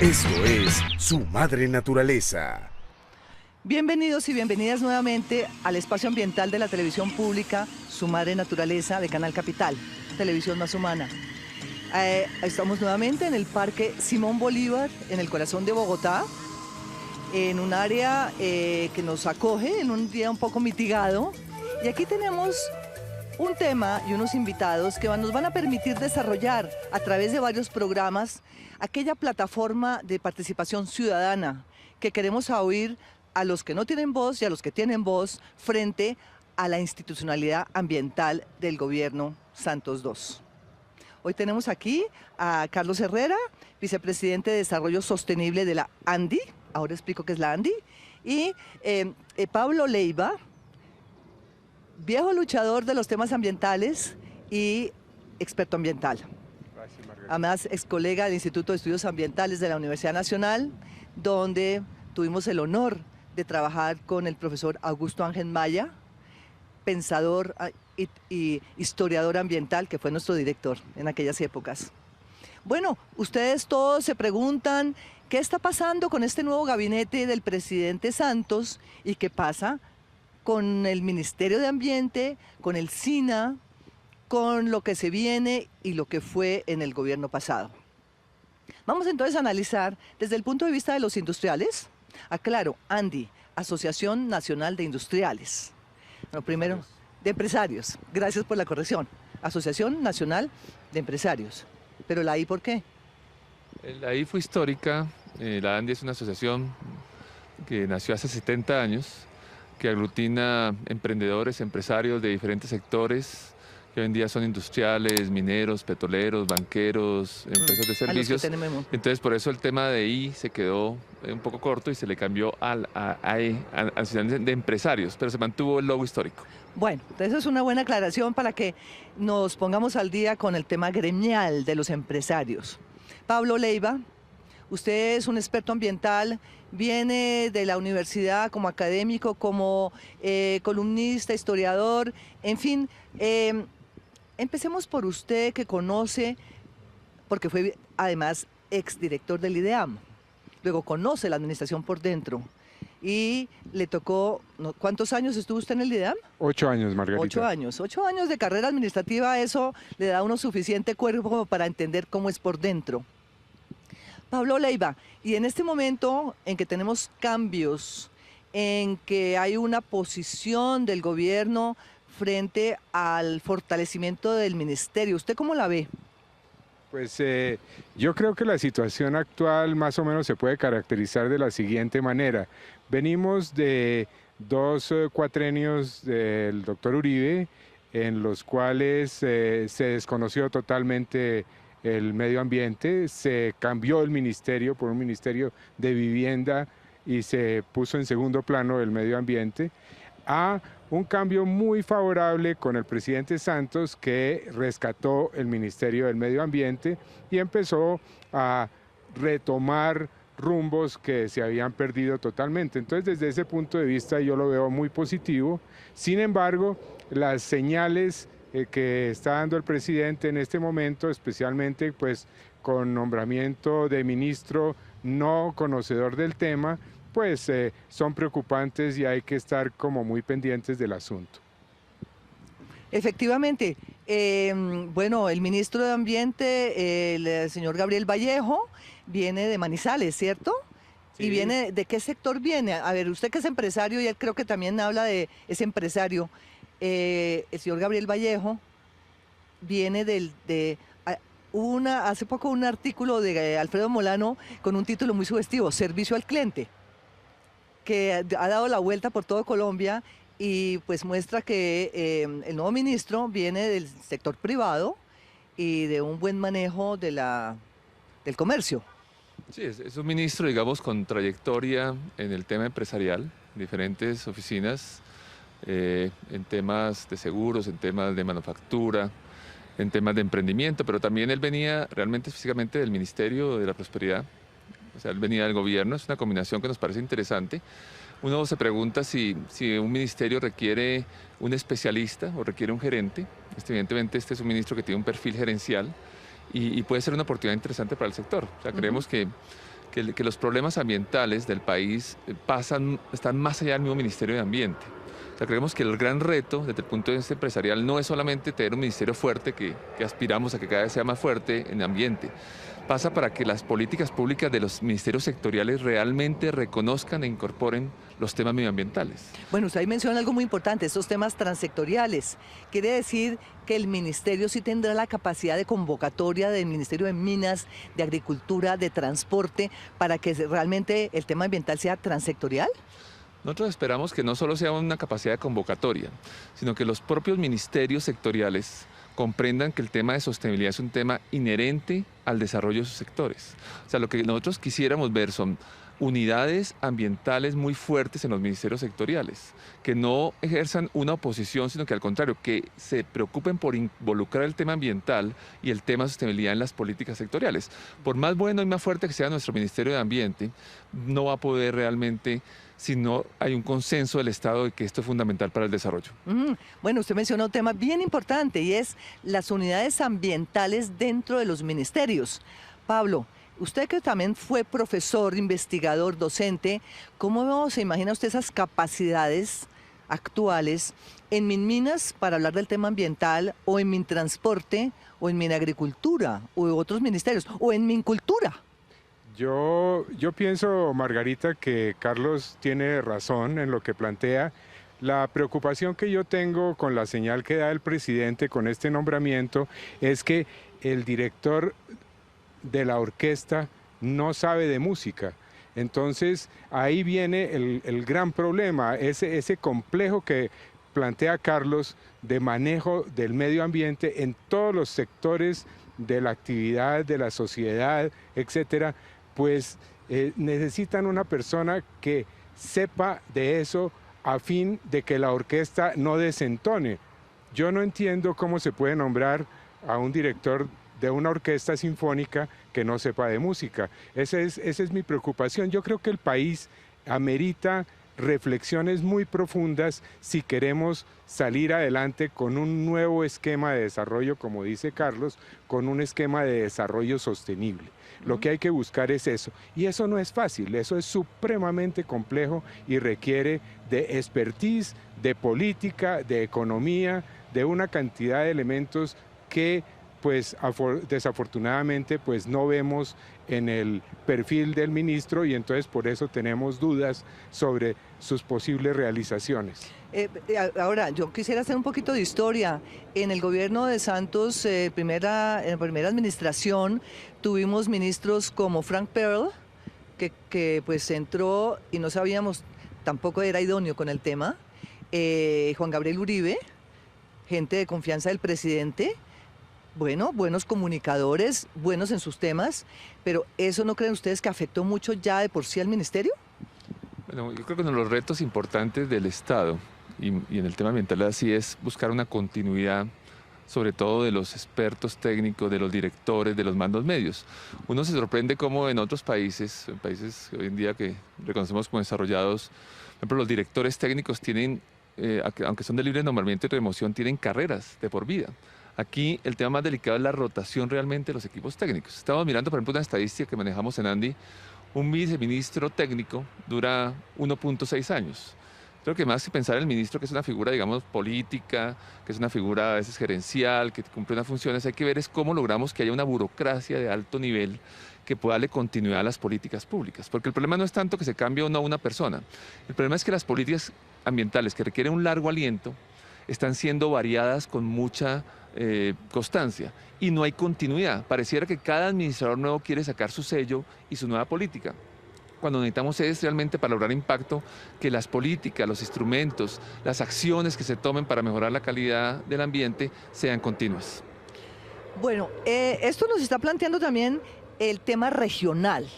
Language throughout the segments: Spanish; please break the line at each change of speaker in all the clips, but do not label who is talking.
Esto es Su Madre Naturaleza.
Bienvenidos y bienvenidas nuevamente al espacio ambiental de la televisión pública, Su Madre Naturaleza de Canal Capital, televisión más humana. Estamos nuevamente en el Parque Simón Bolívar, en el corazón de Bogotá, en un área que nos acoge en un día un poco mitigado. Y aquí tenemos un tema y unos invitados que nos van a permitir desarrollar a través de varios programas aquella plataforma de participación ciudadana que queremos oír a los que no tienen voz y a los que tienen voz frente a la institucionalidad ambiental del gobierno Santos II. Hoy tenemos aquí a Carlos Herrera, vicepresidente de Desarrollo Sostenible de la ANDI, ahora explico qué es la ANDI, y Pablo Leiva, viejo luchador de los temas ambientales y experto ambiental. Además, ex colega del Instituto de Estudios Ambientales de la Universidad Nacional, donde tuvimos el honor de trabajar con el profesor Augusto Ángel Maya, pensador y historiador ambiental, que fue nuestro director en aquellas épocas. Bueno, ustedes todos se preguntan qué está pasando con este nuevo gabinete del presidente Santos y qué pasa con el Ministerio de Ambiente, con el SINA, con lo que se viene y lo que fue en el gobierno pasado. Vamos entonces a analizar desde el punto de vista de los industriales. Aclaro, ANDI, Asociación Nacional de Industriales. Bueno, primero, de empresarios. Gracias por la corrección. Asociación Nacional de Empresarios. Pero la I, ¿por qué?
La I fue histórica. La ANDI es una asociación que nació hace 70 años, que aglutina emprendedores, empresarios de diferentes sectores, que hoy en día son industriales, mineros, petroleros, banqueros, empresas de servicios. Entonces, por eso el tema de I se quedó un poco corto y se le cambió al Asociación de Empresarios, pero se mantuvo el logo histórico.
Bueno, entonces es una buena aclaración para que nos pongamos al día con el tema gremial de los empresarios. Pablo Leiva, usted es un experto ambiental, viene de la universidad como académico, como columnista, historiador, en fin. Empecemos por usted, que conoce, porque fue además exdirector del IDEAM, luego conoce la administración por dentro. Y le tocó, ¿cuántos años estuvo usted en el IDEAM?
8 años, Margarita.
8 años. 8 años de carrera administrativa, eso le da a uno suficiente cuerpo como para entender cómo es por dentro. Pablo Leiva, y en este momento en que tenemos cambios, en que hay una posición del gobierno frente al fortalecimiento del ministerio, ¿usted cómo la ve?
Pues yo creo que la situación actual más o menos se puede caracterizar de la siguiente manera. Venimos de 2 cuatrenios del doctor Uribe, en los cuales se desconoció totalmente el medio ambiente, se cambió el ministerio por un ministerio de vivienda y se puso en segundo plano el medio ambiente, a un cambio muy favorable con el presidente Santos, que rescató el Ministerio del Medio Ambiente y empezó a retomar rumbos que se habían perdido totalmente. Entonces, desde ese punto de vista yo lo veo muy positivo. Sin embargo, las señales que está dando el presidente en este momento, especialmente pues con nombramiento de ministro no conocedor del tema, pues son preocupantes y hay que estar como muy pendientes del asunto.
Efectivamente, bueno, el ministro de Ambiente, el señor Gabriel Vallejo, viene de Manizales, ¿cierto? Sí. ¿Y viene de qué sector viene? A ver, usted que es empresario, y él creo que también habla de ese empresario, el señor Gabriel Vallejo viene hace poco un artículo de Alfredo Molano con un título muy sugestivo, Servicio al Cliente, que ha dado la vuelta por todo Colombia y pues muestra que el nuevo ministro viene del sector privado y de un buen manejo del comercio.
Sí, es un ministro, digamos, con trayectoria en el tema empresarial, diferentes oficinas, en temas de seguros, en temas de manufactura, en temas de emprendimiento, pero también él venía realmente físicamente del Ministerio de la Prosperidad, o sea, él venía del gobierno. Es una combinación que nos parece interesante, Uno se pregunta si un ministerio requiere un especialista o requiere un gerente. Evidentemente este es un ministro que tiene un perfil gerencial y puede ser una oportunidad interesante para el sector. O sea, creemos que los problemas ambientales del país están más allá del mismo Ministerio de Ambiente. O sea, creemos que el gran reto desde el punto de vista empresarial no es solamente tener un ministerio fuerte, que aspiramos a que cada vez sea más fuerte en ambiente. Pasa para que las políticas públicas de los ministerios sectoriales realmente reconozcan e incorporen los temas medioambientales.
Bueno, usted ahí menciona algo muy importante, estos temas transsectoriales. Quiere decir que el ministerio sí tendrá la capacidad de convocatoria del Ministerio de Minas, de Agricultura, de Transporte, para que realmente el tema ambiental sea transsectorial.
Nosotros esperamos que no solo sea una capacidad de convocatoria, sino que los propios ministerios sectoriales comprendan que el tema de sostenibilidad es un tema inherente al desarrollo de sus sectores. O sea, lo que nosotros quisiéramos ver son unidades ambientales muy fuertes en los ministerios sectoriales, que no ejerzan una oposición, sino que al contrario, que se preocupen por involucrar el tema ambiental y el tema de sostenibilidad en las políticas sectoriales. Por más bueno y más fuerte que sea nuestro Ministerio de Ambiente, no va a poder realmente si no hay un consenso del Estado de que esto es fundamental para el desarrollo.
Bueno, usted mencionó un tema bien importante y es las unidades ambientales dentro de los ministerios. Pablo, usted que también fue profesor, investigador, docente, ¿cómo se imagina usted esas capacidades actuales en Minminas para hablar del tema ambiental, o en Mintransporte, o en Minagricultura, o en otros ministerios, o en Mincultura?
Yo pienso, Margarita, que Carlos tiene razón en lo que plantea. La preocupación que yo tengo con la señal que da el presidente con este nombramiento es que el director de la orquesta no sabe de música. Entonces ahí viene el gran problema, ese complejo que plantea Carlos de manejo del medio ambiente en todos los sectores de la actividad, de la sociedad, etcétera. Pues necesitan una persona que sepa de eso a fin de que la orquesta no desentone. Yo no entiendo cómo se puede nombrar a un director de una orquesta sinfónica que no sepa de música. Esa es mi preocupación. Yo creo que el país amerita reflexiones muy profundas si queremos salir adelante con un nuevo esquema de desarrollo, como dice Carlos, con un esquema de desarrollo sostenible. Lo que hay que buscar es eso. Y eso no es fácil, eso es supremamente complejo y requiere de expertise, de política, de economía, de una cantidad de elementos que pues desafortunadamente pues no vemos en el perfil del ministro, y entonces por eso tenemos dudas sobre sus posibles realizaciones.
Ahora, yo quisiera hacer un poquito de historia. En el gobierno de Santos, en la primera administración, tuvimos ministros como Frank Pearl, que pues entró y no sabíamos, tampoco era idóneo con el tema, Juan Gabriel Uribe, gente de confianza del presidente, bueno, buenos comunicadores, buenos en sus temas, pero ¿eso no creen ustedes que afectó mucho ya de por sí al ministerio?
Bueno, yo creo que uno de los retos importantes del Estado y en el tema ambiental así es buscar una continuidad, sobre todo de los expertos técnicos, de los directores, de los mandos medios. Uno se sorprende cómo en otros países, en países hoy en día que reconocemos como desarrollados, por ejemplo, los directores técnicos tienen, aunque son de libre nombramiento y remoción, tienen carreras de por vida. Aquí el tema más delicado es la rotación realmente de los equipos técnicos. Estamos mirando, por ejemplo, una estadística que manejamos en Andi. Un viceministro técnico dura 1.6 años. Creo que más que pensar en el ministro, que es una figura, digamos, política, que es una figura a veces gerencial, que cumple unas funciones, hay que ver es cómo logramos que haya una burocracia de alto nivel que pueda darle continuidad a las políticas públicas. Porque el problema no es tanto que se cambie o no una persona. El problema es que las políticas ambientales que requieren un largo aliento están siendo variadas con mucha constancia y no hay continuidad. Pareciera que cada administrador nuevo quiere sacar su sello y su nueva política, cuando necesitamos es realmente, para lograr impacto, que las políticas, los instrumentos, las acciones que se tomen para mejorar la calidad del ambiente sean continuas.
Bueno, esto nos está planteando también el tema regional.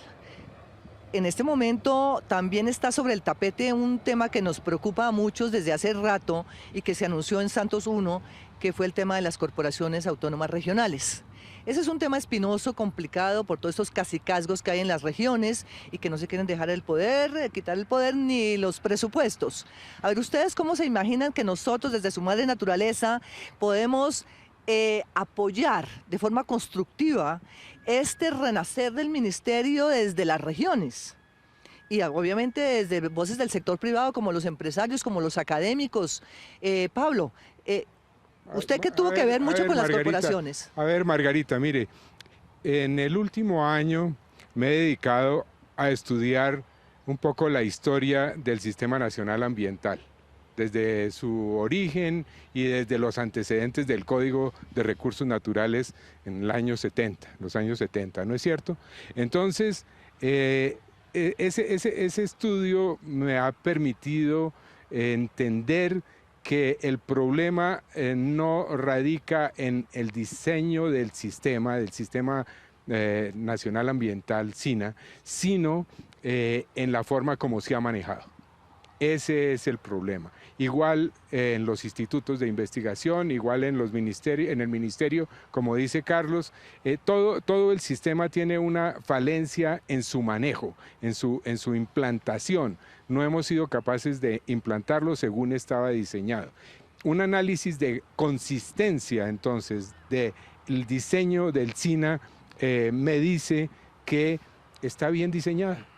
En este momento también está sobre el tapete un tema que nos preocupa a muchos desde hace rato y que se anunció en Santos 1, que fue el tema de las corporaciones autónomas regionales. Ese es un tema espinoso, complicado por todos estos cacicazgos que hay en las regiones y que no se quieren dejar el poder, quitar el poder ni los presupuestos. A ver, ¿ustedes cómo se imaginan que nosotros desde Su Madre Naturaleza podemos apoyar de forma constructiva este renacer del ministerio desde las regiones? Y obviamente desde voces del sector privado como los empresarios, como los académicos. Pablo, usted que tuvo que ver mucho con las corporaciones.
A ver, Margarita, mire, en el último año me he dedicado a estudiar un poco la historia del Sistema Nacional Ambiental, desde su origen y desde los antecedentes del Código de Recursos Naturales en el año 70, los años 70, ¿no es cierto? Entonces, ese estudio me ha permitido entender que el problema no radica en el diseño del Sistema Nacional Ambiental, SINA, sino en la forma como se ha manejado. Ese es el problema. Igual en los institutos de investigación, igual en el ministerio, como dice Carlos, todo el sistema tiene una falencia en su manejo, en su implantación. No hemos sido capaces de implantarlo según estaba diseñado. Un análisis de consistencia, entonces, del diseño del SINA me dice que está bien diseñado.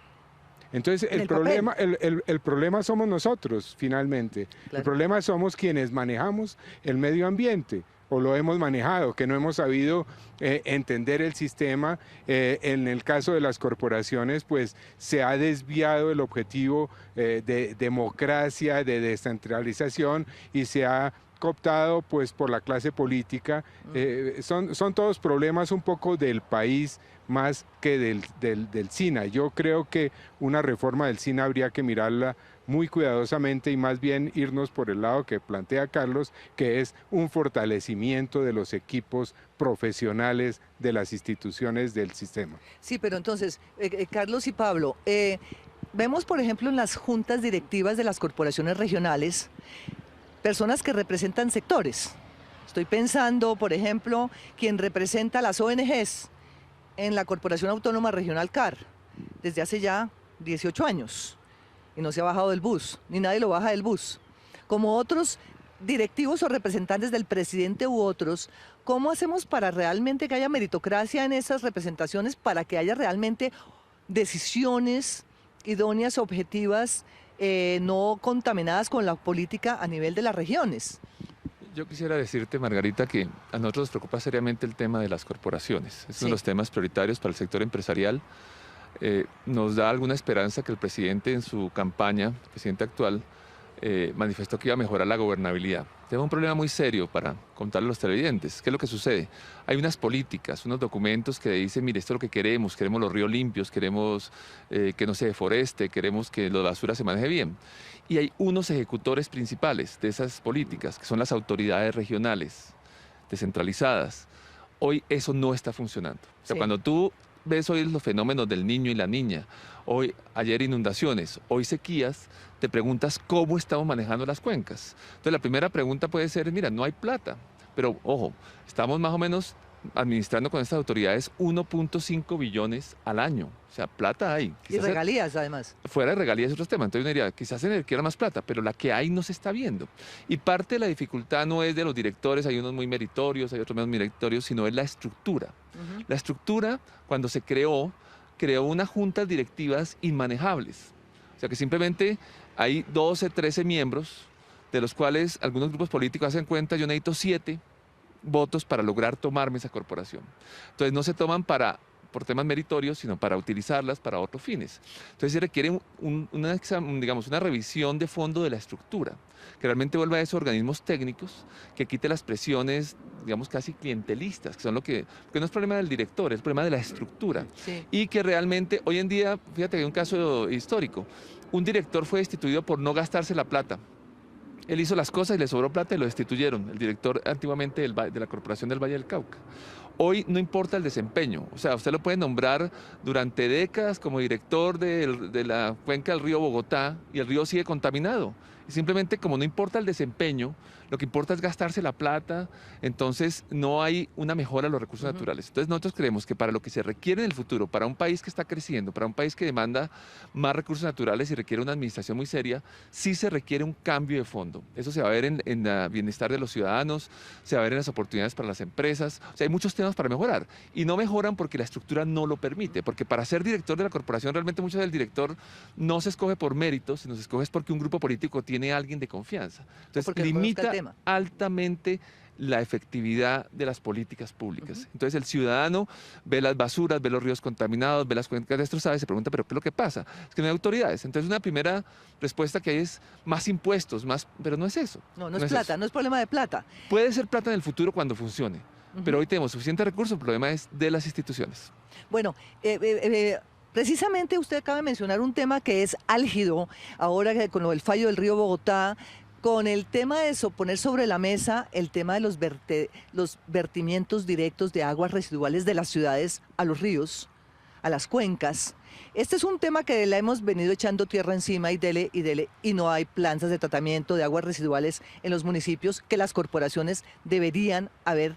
Entonces el problema somos nosotros, finalmente. Claro. El problema somos quienes manejamos el medio ambiente, o lo hemos manejado, que no hemos sabido entender el sistema. En el caso de las corporaciones, pues se ha desviado el objetivo de democracia, de descentralización, y se ha cooptado pues por la clase política. Son todos problemas un poco del país más que del SINA. Yo creo que una reforma del SINA habría que mirarla muy cuidadosamente y más bien irnos por el lado que plantea Carlos, que es un fortalecimiento de los equipos profesionales de las instituciones del sistema.
Sí, pero entonces, Carlos y Pablo, vemos por ejemplo en las juntas directivas de las corporaciones regionales personas que representan sectores. Estoy pensando, por ejemplo, quien representa las ONGs en la Corporación Autónoma Regional CAR desde hace ya 18 años y no se ha bajado del bus, ni nadie lo baja del bus. Como otros directivos o representantes del presidente u otros, ¿cómo hacemos para realmente que haya meritocracia en esas representaciones, para que haya realmente decisiones idóneas, objetivas, no contaminadas con la política a nivel de las regiones?
Yo quisiera decirte, Margarita, que a nosotros nos preocupa seriamente el tema de las corporaciones. Es uno de los temas prioritarios para el sector empresarial. Nos da alguna esperanza que el presidente en su campaña, el presidente actual, manifestó que iba a mejorar la gobernabilidad. Tenemos un problema muy serio para contarle a los televidentes. ¿Qué es lo que sucede? Hay unas políticas, unos documentos que dicen, mire, esto es lo que queremos los ríos limpios, queremos que no se deforeste, queremos que la basura se maneje bien. Y hay unos ejecutores principales de esas políticas, que son las autoridades regionales, descentralizadas. Hoy eso no está funcionando. O sea, cuando tú ves hoy los fenómenos del niño y la niña, ayer inundaciones, hoy sequías, te preguntas cómo estamos manejando las cuencas. Entonces la primera pregunta puede ser, mira, no hay plata, pero ojo, estamos más o menos administrando con estas autoridades 1.5 billones al año. O sea, plata hay.
Quizás y regalías, además.
Fuera de regalías es otro tema. Entonces uno diría, quizás se requiera más plata, pero la que hay no se está viendo. Y parte de la dificultad no es de los directores, hay unos muy meritorios, hay otros menos meritorios, sino es la estructura. La estructura, cuando se creó unas juntas directivas inmanejables. O sea, que simplemente hay 12, 13 miembros, de los cuales algunos grupos políticos hacen cuenta, yo necesito 7 votos para lograr tomarme esa corporación. Entonces no se toman por temas meritorios, sino para utilizarlas para otros fines. Entonces se requiere una revisión de fondo de la estructura, que realmente vuelva a esos organismos técnicos, que quite las presiones, digamos, casi clientelistas, que son porque no es problema del director, es problema de la estructura. Sí. Y que realmente hoy en día, fíjate que hay un caso histórico, un director fue destituido por no gastarse la plata. Él hizo las cosas y le sobró plata y lo destituyeron, el director antiguamente de la Corporación del Valle del Cauca. Hoy no importa el desempeño, o sea, usted lo puede nombrar durante décadas como director de la cuenca del río Bogotá y el río sigue contaminado. Y simplemente como no importa el desempeño, lo que importa es gastarse la plata, entonces no hay una mejora de los recursos naturales. Entonces nosotros creemos que para lo que se requiere en el futuro, para un país que está creciendo, para un país que demanda más recursos naturales y requiere una administración muy seria, sí se requiere un cambio de fondo. Eso se va a ver en el bienestar de los ciudadanos, se va a ver en las oportunidades para las empresas. O sea, hay muchos temas para mejorar y no mejoran porque la estructura no lo permite, porque para ser director de la corporación realmente muchas veces el director no se escoge por méritos, sino se escoge porque un grupo político tiene a alguien de confianza. Entonces limita altamente la efectividad de las políticas públicas. Entonces el ciudadano ve las basuras, ve los ríos contaminados, ve las cuencas destrozadas y se pregunta, ¿pero qué es lo que pasa? Es que no hay autoridades. Entonces una primera respuesta que hay es más impuestos, pero no es eso.
No es plata, no es problema de plata.
Puede ser plata en el futuro cuando funcione, pero hoy tenemos suficientes recursos, el problema es de las instituciones.
Bueno, precisamente usted acaba de mencionar un tema que es álgido ahora con lo del fallo del río Bogotá, con el tema de poner sobre la mesa el tema de los vertimientos directos de aguas residuales de las ciudades a los ríos, a las cuencas. Este es un tema que le hemos venido echando tierra encima y dele, y no hay plantas de tratamiento de aguas residuales en los municipios que las corporaciones deberían haber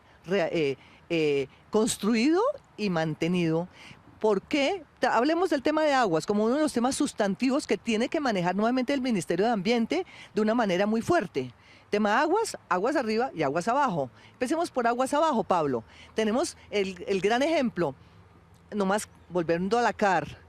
construido y mantenido. ¿Por qué? Hablemos del tema de aguas como uno de los temas sustantivos que tiene que manejar nuevamente el Ministerio de Ambiente de una manera muy fuerte. Tema aguas, aguas arriba y aguas abajo. Empecemos por aguas abajo, Pablo. Tenemos el gran ejemplo, nomás volviendo a la CAR,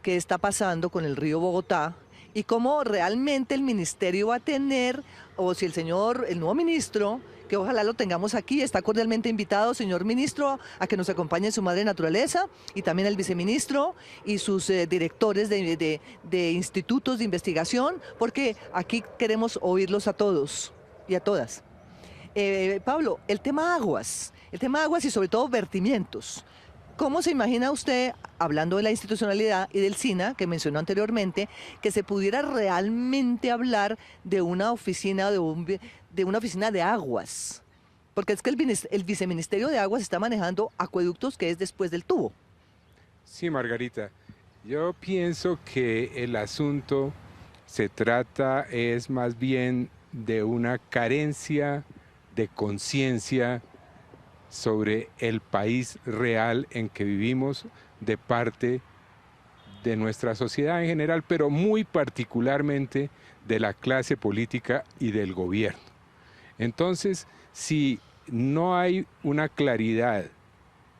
que está pasando con el río Bogotá y cómo realmente el ministerio va a tener, o si el nuevo ministro, que ojalá lo tengamos aquí, está cordialmente invitado, señor ministro, a que nos acompañe en Su Madre Naturaleza, y también el viceministro y sus directores de institutos de investigación, porque aquí queremos oírlos a todos y a todas. Pablo, el tema aguas y sobre todo vertimientos. ¿Cómo se imagina usted, hablando de la institucionalidad y del SINA, que mencionó anteriormente, que se pudiera realmente hablar de una oficina, de una oficina de aguas? Porque es que el viceministerio de aguas está manejando acueductos, que es después del tubo.
Sí, Margarita, yo pienso que el asunto es más bien de una carencia de conciencia sobre el país real en que vivimos de parte de nuestra sociedad en general, pero muy particularmente de la clase política y del gobierno. Entonces, si no hay una claridad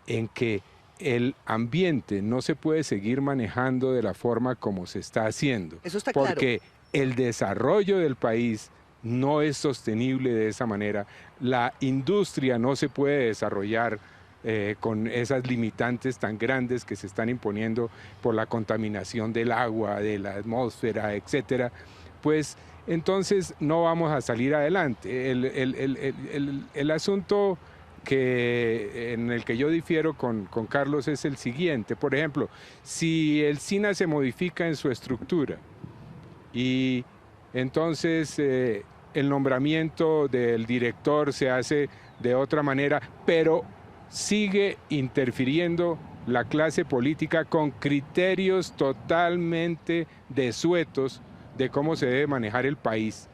en que el ambiente no se puede seguir manejando de la forma como se está haciendo,
eso está claro,
porque el desarrollo del país no es sostenible de esa manera. La industria no se puede desarrollar con esas limitantes tan grandes que se están imponiendo por la contaminación del agua, de la atmósfera, etcétera, pues entonces no vamos a salir adelante. El asunto en el que yo difiero con Carlos es el siguiente. Por ejemplo, si el SINA se modifica en su estructura y entonces el nombramiento del director se hace de otra manera, pero sigue interfiriendo la clase política con criterios totalmente desuetos de cómo se debe manejar el país,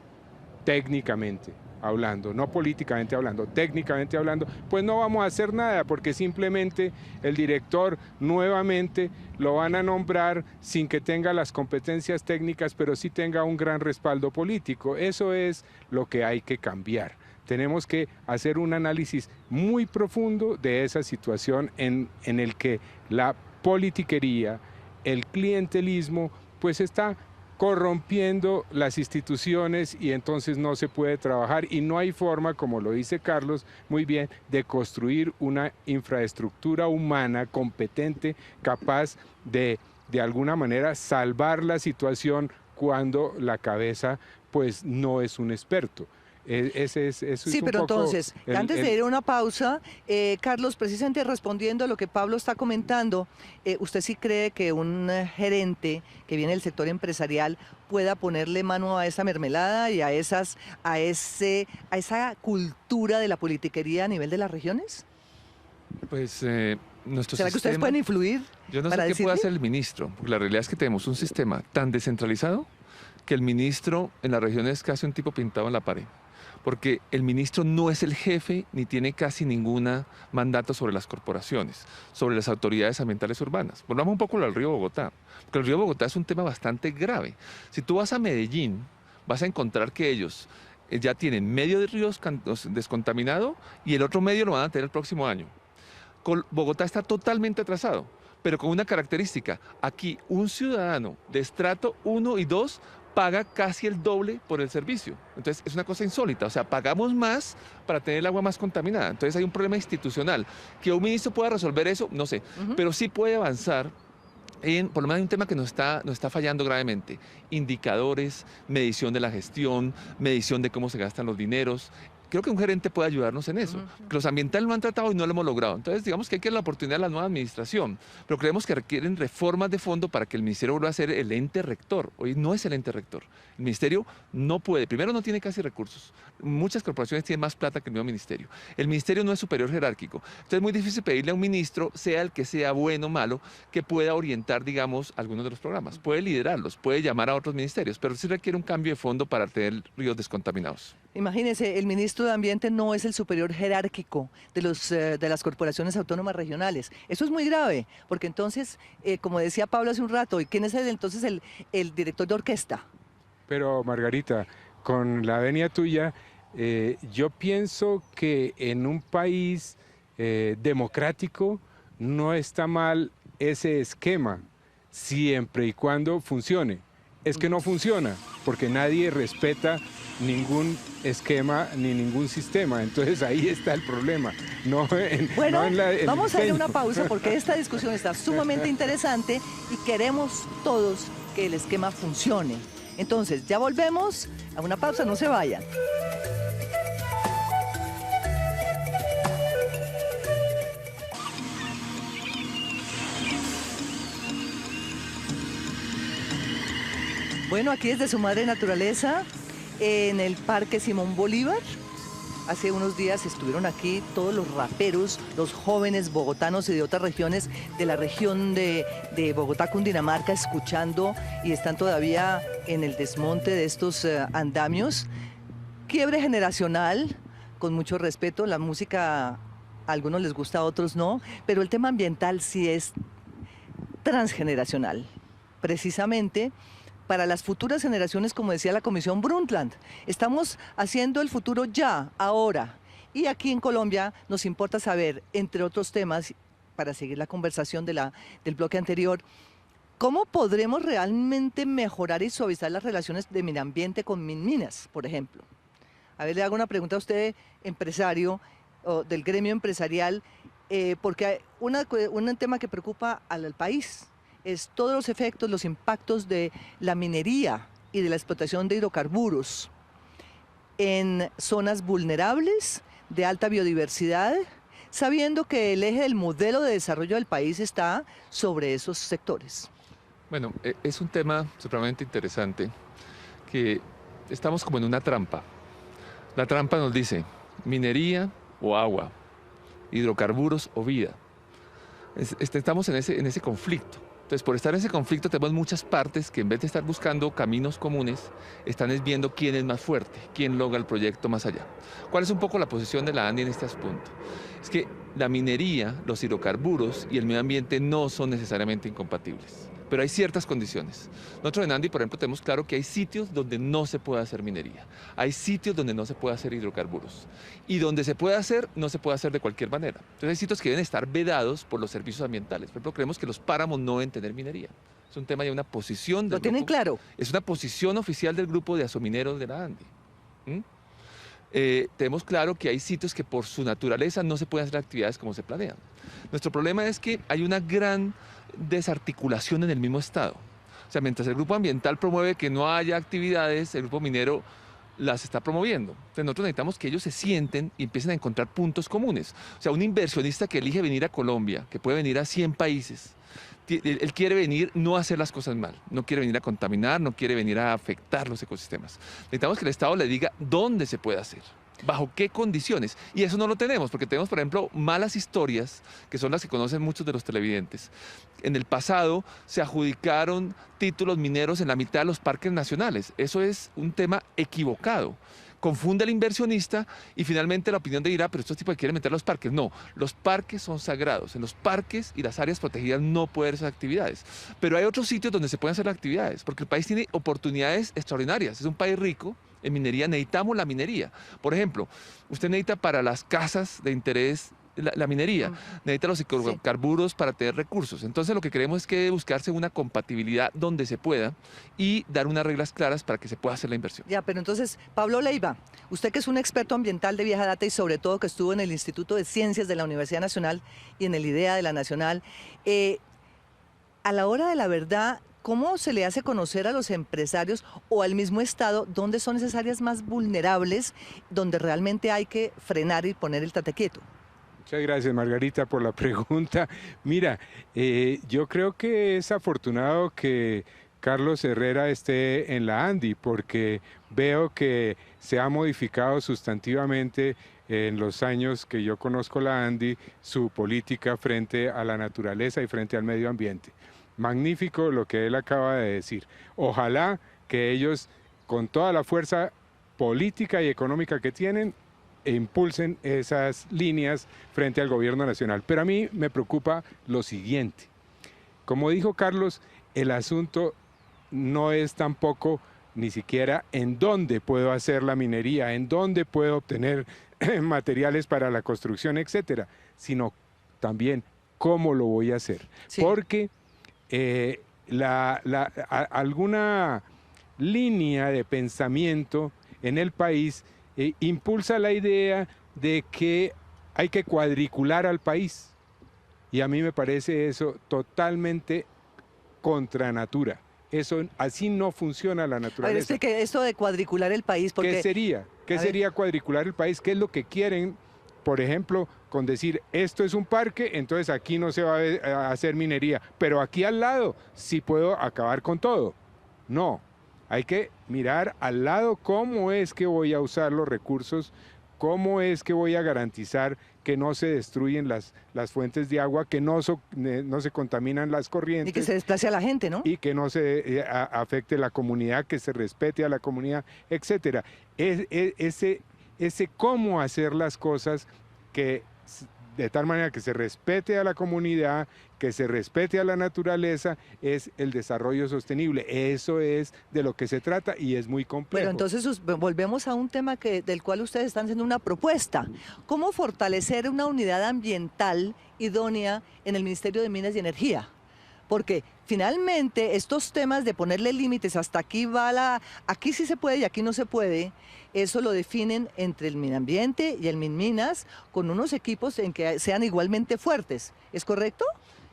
técnicamente hablando, no políticamente hablando, técnicamente hablando, pues no vamos a hacer nada, porque simplemente el director nuevamente lo van a nombrar sin que tenga las competencias técnicas, pero sí tenga un gran respaldo político. Eso es lo que hay que cambiar. Tenemos que hacer un análisis muy profundo de esa situación en el que la politiquería, el clientelismo, pues está corrompiendo las instituciones y entonces no se puede trabajar y no hay forma, como lo dice Carlos muy bien, de construir una infraestructura humana competente, capaz de alguna manera salvar la situación cuando la cabeza pues no es un experto.
Sí, pero entonces, antes de ir a una pausa, Carlos, precisamente respondiendo a lo que Pablo está comentando, ¿usted sí cree que un gerente que viene del sector empresarial pueda ponerle mano a esa mermelada y a esa cultura de la politiquería a nivel de las regiones?
Pues
¿será que ustedes pueden influir?
Yo no sé qué puede hacer el ministro, porque la realidad es que tenemos un sistema tan descentralizado que el ministro en la región es casi un tipo pintado en la pared, porque el ministro no es el jefe ni tiene casi ningún mandato sobre las corporaciones, sobre las autoridades ambientales urbanas. Volvamos un poco al río Bogotá, porque el río Bogotá es un tema bastante grave. Si tú vas a Medellín, vas a encontrar que ellos ya tienen medio de río descontaminado y el otro medio lo van a tener el próximo año. Bogotá está totalmente atrasado, pero con una característica. Aquí un ciudadano de estrato 1 y 2 paga casi el doble por el servicio. Entonces es una cosa insólita, o sea, pagamos más para tener el agua más contaminada. Entonces hay un problema institucional. Que un ministro pueda resolver eso, no sé, pero sí puede avanzar en, por lo menos hay un tema que nos está fallando gravemente: indicadores, medición de la gestión, medición de cómo se gastan los dineros. Creo que un gerente puede ayudarnos en eso. Que los ambientales lo han tratado y no lo hemos logrado. Entonces, digamos que hay que dar la oportunidad a la nueva administración, pero creemos que requieren reformas de fondo para que el ministerio vuelva a ser el ente rector. Hoy no es el ente rector. El ministerio no puede, primero no tiene casi recursos. Muchas corporaciones tienen más plata que el nuevo ministerio. El ministerio no es superior jerárquico. Entonces es muy difícil pedirle a un ministro, sea el que sea, bueno o malo, que pueda orientar, digamos, algunos de los programas. Puede liderarlos, puede llamar a otros ministerios, pero sí requiere un cambio de fondo para tener ríos descontaminados.
Imagínese, el ministro de Ambiente no es el superior jerárquico de las corporaciones autónomas regionales. Eso es muy grave, porque entonces, como decía Pablo hace un rato, ¿quién es entonces el director de orquesta?
Pero Margarita, con la venia tuya, yo pienso que en un país democrático no está mal ese esquema, siempre y cuando funcione. Es que no funciona, porque nadie respeta ningún esquema ni ningún sistema. Entonces ahí está el problema.
Bueno,
el
vamos a ir a
empeño.
una pausa porque esta discusión está sumamente interesante y queremos todos que el esquema funcione. Entonces, ya volvemos a una pausa, no se vayan. Bueno, aquí desde Su Madre Naturaleza, en el Parque Simón Bolívar. Hace unos días estuvieron aquí todos los raperos, los jóvenes bogotanos y de otras regiones de la región de Bogotá, Cundinamarca, escuchando y están todavía en el desmonte de estos andamios. Quiebre generacional, con mucho respeto, la música a algunos les gusta, a otros no, pero el tema ambiental sí es transgeneracional, precisamente para las futuras generaciones, como decía la Comisión Brundtland. Estamos haciendo el futuro ya, ahora. Y aquí en Colombia nos importa saber, entre otros temas, para seguir la conversación del bloque anterior, ¿cómo podremos realmente mejorar y suavizar las relaciones de Minambiente con Minminas, por ejemplo? A ver, le hago una pregunta a usted, empresario, o del gremio empresarial, porque hay un tema que preocupa al país es todos los efectos, los impactos de la minería y de la explotación de hidrocarburos en zonas vulnerables, de alta biodiversidad, sabiendo que el eje del modelo de desarrollo del país está sobre esos sectores.
Bueno, es un tema supremamente interesante, que estamos como en una trampa. La trampa nos dice minería o agua, hidrocarburos o vida. Estamos en ese conflicto. Entonces, por estar en ese conflicto, tenemos muchas partes que en vez de estar buscando caminos comunes, están viendo quién es más fuerte, quién logra el proyecto más allá. ¿Cuál es un poco la posición de la ANDI en este punto? Es que la minería, los hidrocarburos y el medio ambiente no son necesariamente incompatibles, pero hay ciertas condiciones. Nosotros en ANDI, por ejemplo, tenemos claro que hay sitios donde no se puede hacer minería, hay sitios donde no se puede hacer hidrocarburos, y donde se puede hacer, no se puede hacer de cualquier manera. Entonces hay sitios que deben estar vedados por los servicios ambientales. Por ejemplo, creemos que los páramos no deben tener minería. Es un tema y una posición del
¿Lo tienen
grupo,
claro?
Es una posición oficial del grupo de asomineros de la ANDI. Tenemos claro que hay sitios que por su naturaleza no se pueden hacer actividades como se planean. Nuestro problema es que hay una gran desarticulación en el mismo Estado. O sea, mientras el grupo ambiental promueve que no haya actividades, el grupo minero las está promoviendo. Entonces nosotros necesitamos que ellos se sienten y empiecen a encontrar puntos comunes. O sea, un inversionista que elige venir a Colombia, que puede venir a 100 países, él quiere venir no a hacer las cosas mal, no quiere venir a contaminar, no quiere venir a afectar los ecosistemas. Necesitamos que el Estado le diga dónde se puede hacer. ¿Bajo qué condiciones? Y eso no lo tenemos, porque tenemos, por ejemplo, malas historias, que son las que conocen muchos de los televidentes. En el pasado se adjudicaron títulos mineros en la mitad de los parques nacionales. Eso es un tema equivocado. Confunde al inversionista y finalmente la opinión de dirá, pero estos tipos quieren meter los parques. No, los parques son sagrados. En los parques y las áreas protegidas no pueden hacer actividades. Pero hay otros sitios donde se pueden hacer actividades, porque el país tiene oportunidades extraordinarias. Es un país rico en minería, necesitamos la minería. Por ejemplo, usted necesita para las casas de interés la minería, necesita los hidrocarburos para tener recursos. Entonces lo que queremos es que buscarse una compatibilidad donde se pueda y dar unas reglas claras para que se pueda hacer la inversión.
Ya, pero entonces, Pablo Leiva, usted que es un experto ambiental de vieja data y sobre todo que estuvo en el Instituto de Ciencias de la Universidad Nacional y en el IDEA de la Nacional, a la hora de la verdad, ¿cómo se le hace conocer a los empresarios o al mismo Estado dónde son esas áreas más vulnerables donde realmente hay que frenar y poner el tate quieto?
Muchas gracias, Margarita, por la pregunta. Mira, yo creo que es afortunado que Carlos Herrera esté en la ANDI, porque veo que se ha modificado sustantivamente en los años que yo conozco la ANDI su política frente a la naturaleza y frente al medio ambiente. Magnífico lo que él acaba de decir. Ojalá que ellos, con toda la fuerza política y económica que tienen, impulsen esas líneas frente al gobierno nacional. Pero a mí me preocupa lo siguiente. Como dijo Carlos, el asunto no es tampoco ni siquiera en dónde puedo hacer la minería, en dónde puedo obtener materiales para la construcción, etcétera, sino también cómo lo voy a hacer. Sí. Porque alguna línea de pensamiento en el país impulsa la idea de que hay que cuadricular al país. Y a mí me parece eso totalmente contra natura. Eso, así no funciona la naturaleza.
A ver, que esto de cuadricular el país, porque...
¿Qué sería? ¿Qué sería cuadricular el país? ¿Qué es lo que quieren, por ejemplo, con decir esto es un parque, entonces aquí no se va a hacer minería, pero aquí al lado sí puedo acabar con todo? No. Hay que mirar al lado cómo es que voy a usar los recursos, cómo es que voy a garantizar que no se destruyen las fuentes de agua, que no se contaminan las corrientes.
Y que se desplace a la gente, ¿no?
Y que no se afecte la comunidad, que se respete a la comunidad, etcétera. Ese cómo hacer las cosas que de tal manera que se respete a la comunidad, que se respete a la naturaleza, es el desarrollo sostenible. Eso es de lo que se trata y es muy complejo.
Pero entonces volvemos a un tema del cual ustedes están haciendo una propuesta. ¿Cómo fortalecer una unidad ambiental idónea en el Ministerio de Minas y Energía? Porque finalmente estos temas de ponerle límites, hasta aquí aquí sí se puede y aquí no se puede, eso lo definen entre el Minambiente y el Minminas con unos equipos en que sean igualmente fuertes. ¿Es correcto?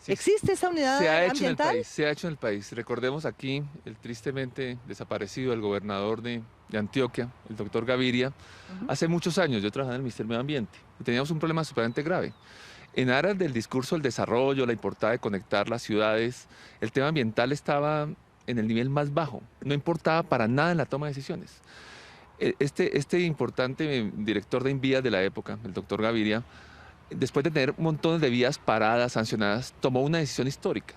Sí. ¿Existe esa unidad ambiental?
Se ha hecho en el país. Recordemos aquí el tristemente desaparecido, el gobernador de Antioquia, el doctor Gaviria. Hace muchos años yo trabajaba en el Ministerio de Medio Ambiente y teníamos un problema superamente grave. En aras del discurso del desarrollo, la importancia de conectar las ciudades, el tema ambiental estaba en el nivel más bajo, no importaba para nada en la toma de decisiones. Este importante director de Invías de la época, el doctor Gaviria, después de tener montones de vías paradas, sancionadas, tomó una decisión histórica,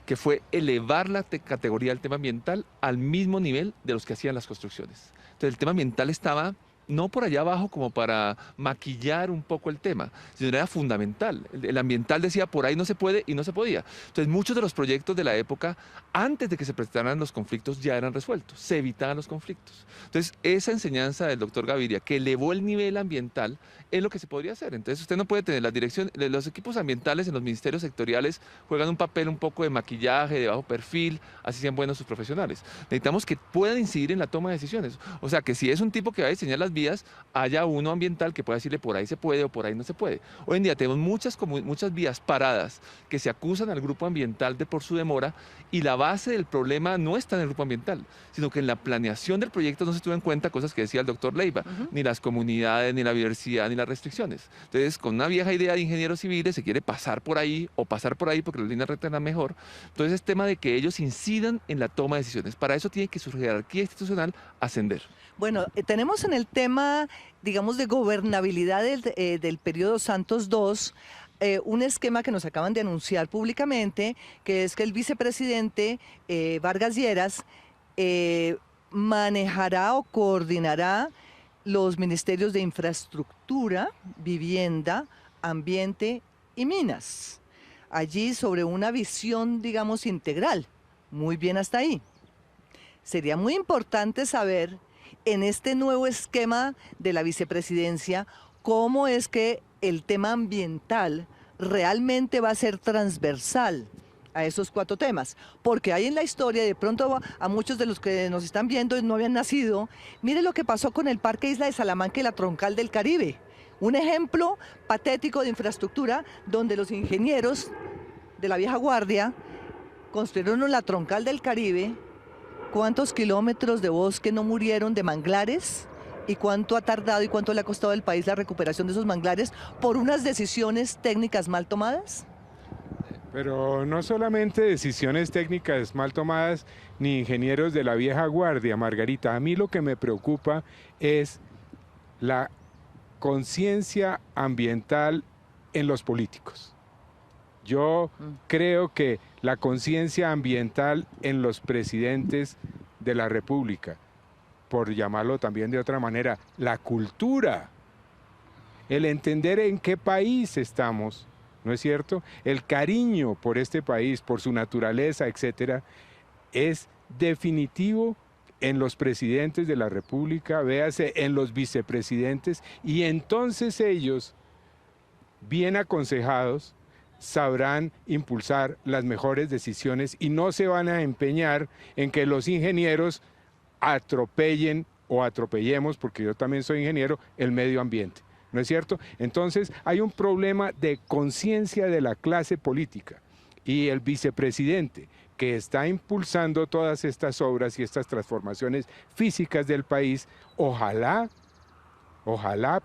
que fue elevar la categoría del tema ambiental al mismo nivel de los que hacían las construcciones. Entonces el tema ambiental estaba no por allá abajo como para maquillar un poco el tema, sino era fundamental. El ambiental decía por ahí no se puede y no se podía. Entonces muchos de los proyectos de la época, antes de que se presentaran los conflictos, ya eran resueltos, se evitaban los conflictos. Entonces esa enseñanza del doctor Gaviria, que elevó el nivel ambiental, es lo que se podría hacer. Entonces usted no puede tener la dirección, los equipos ambientales en los ministerios sectoriales juegan un papel un poco de maquillaje, de bajo perfil, así sean buenos sus profesionales. Necesitamos que puedan incidir en la toma de decisiones. O sea, que si es un tipo que va a diseñar las vías, haya uno ambiental que pueda decirle por ahí se puede o por ahí no se puede. Hoy en día tenemos muchas vías paradas que se acusan al grupo ambiental por su demora, y la base del problema no está en el grupo ambiental, sino que en la planeación del proyecto no se tuvo en cuenta cosas que decía el doctor Leiva, ni las comunidades, ni la biodiversidad, ni las restricciones. Entonces, con una vieja idea de ingenieros civiles se quiere pasar por ahí o pasar por ahí porque las líneas rectas eran mejor. Entonces es tema de que ellos incidan en la toma de decisiones. Para eso tiene que su jerarquía institucional ascender.
Bueno, tenemos en el tema esquema, digamos, de gobernabilidad del periodo Santos II, un esquema que nos acaban de anunciar públicamente, que es que el vicepresidente Vargas Lleras manejará o coordinará los ministerios de infraestructura, vivienda, ambiente y minas. Allí sobre una visión, digamos, integral. Muy bien hasta ahí. Sería muy importante saber en este nuevo esquema de la vicepresidencia cómo es que el tema ambiental realmente va a ser transversal a esos 4 temas, porque hay en la historia, de pronto a muchos de los que nos están viendo no habían nacido, mire lo que pasó con el Parque Isla de Salamanca y la Troncal del Caribe, un ejemplo patético de infraestructura donde los ingenieros de la vieja guardia construyeron la Troncal del Caribe. ¿Cuántos kilómetros de bosque no murieron de manglares? ¿Y cuánto ha tardado y cuánto le ha costado al país la recuperación de esos manglares por unas decisiones técnicas mal tomadas?
Pero no solamente decisiones técnicas mal tomadas ni ingenieros de la vieja guardia, Margarita. A mí lo que me preocupa es la conciencia ambiental en los políticos. Yo creo que la conciencia ambiental en los presidentes de la República, por llamarlo también de otra manera, la cultura, el entender en qué país estamos, ¿no es cierto? El cariño por este país, por su naturaleza, etcétera, es definitivo en los presidentes de la República, véase en los vicepresidentes, y entonces ellos, bien aconsejados, sabrán impulsar las mejores decisiones y no se van a empeñar en que los ingenieros atropellen o atropellemos, porque yo también soy ingeniero, el medio ambiente. ¿No es cierto? Entonces hay un problema de conciencia de la clase política y el vicepresidente que está impulsando todas estas obras y estas transformaciones físicas del país, ojalá